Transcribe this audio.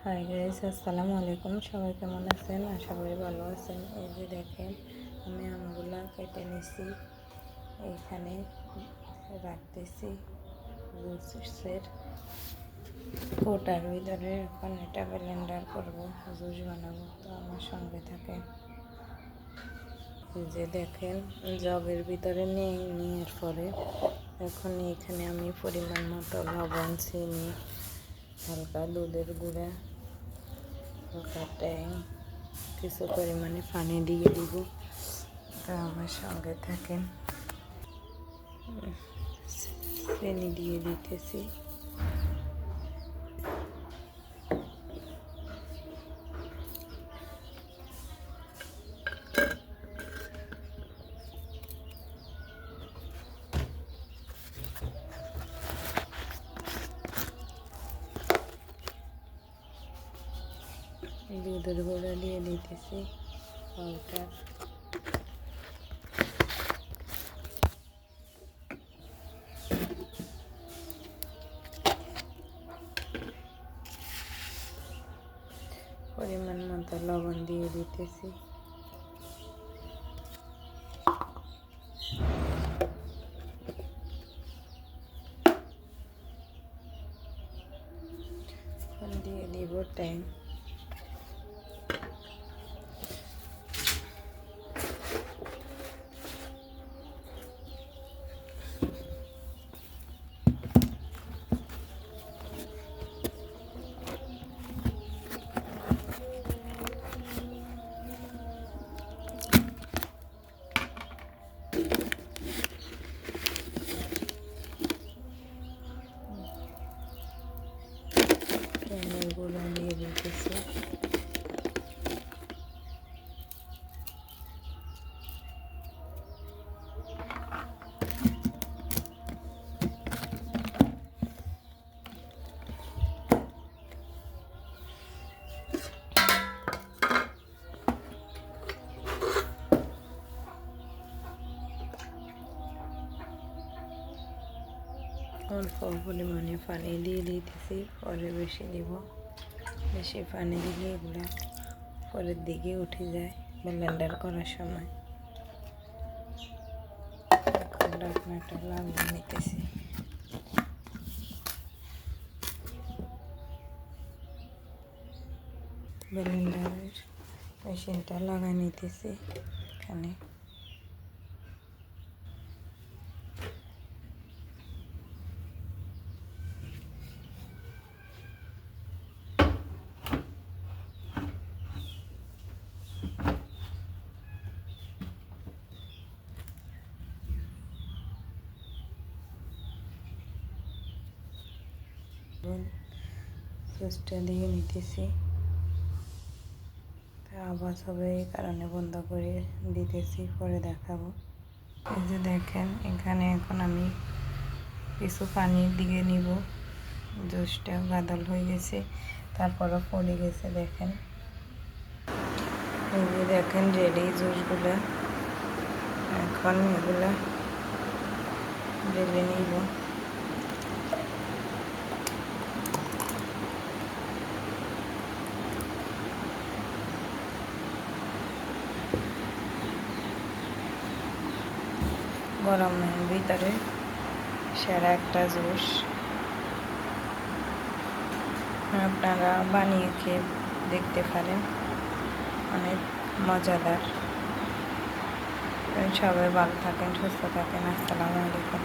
Hi guys, আসসালামু আলাইকুম। সবাই কেমন আছেন? আশা করি ভালো আছেন। এই যে দেখেন, আমি আমগুলা কেটে নিছি, এইখানে রাখতেছি জুসের কোটার ভিতরে। এখন এটা ব্লেন্ডার করব, জুস বানাবো। তো আমার সঙ্গে থাকেন। এই যে দেখেন, জগের ভিতরে নেওয়ার পরে এখন এখানে আমি পরিমাণ মতো লবণ, চিনি, হালকা দুধের গুঁড়া, হালকা ট্যাং, কিছু পরিমাণে পানি দিয়ে দিব। তো আমার সঙ্গে থাকেন। চিনি দিয়ে দিতেছি। দুধের গুঁড়া দিয়ে দিতেছি পাউডার। পরিমাণ মতো লবণ দিয়ে দিতেছি। দিয়ে দিব ট্যাং। ট্যাংয়ের গুঁড়া দিয়ে দিতেছি। অল্প পরিমাণে পানি দিয়ে দিতেছি, পরে বেশি দিব। বেশি পানি দিলে এগুলো পরের দিকে উঠে যায় ব্লেন্ডার করার সময়। এখন ঢাকনাটা লাগিয়ে নিতেছি। ব্লেন্ডারের মেশিনটা লাগাই নিতেছি এখানে। সুইচটা দিয়ে নিতেছি। আওয়াজ হবে, এই কারণে বন্ধ করে দিতেছি, পরে দেখাবো। এই যে দেখেন, এখানে এখন আমি কিছু পানি দিয়ে নিব। জুসটা গাদল হয়ে গেছে, তারপরও পড়ে গেছে। দেখেন, এই যে দেখেন রেডি জুসগুলা। এখন এগুলা ঢেলে নিব। গরমের ভিতরে সেরা একটা জুস, আপনারা বানিয়ে খেয়ে দেখতে পারেন, অনেক মজাদার। সবাই ভালো থাকেন, সুস্থ থাকেন। আসসালামু আলাইকুম।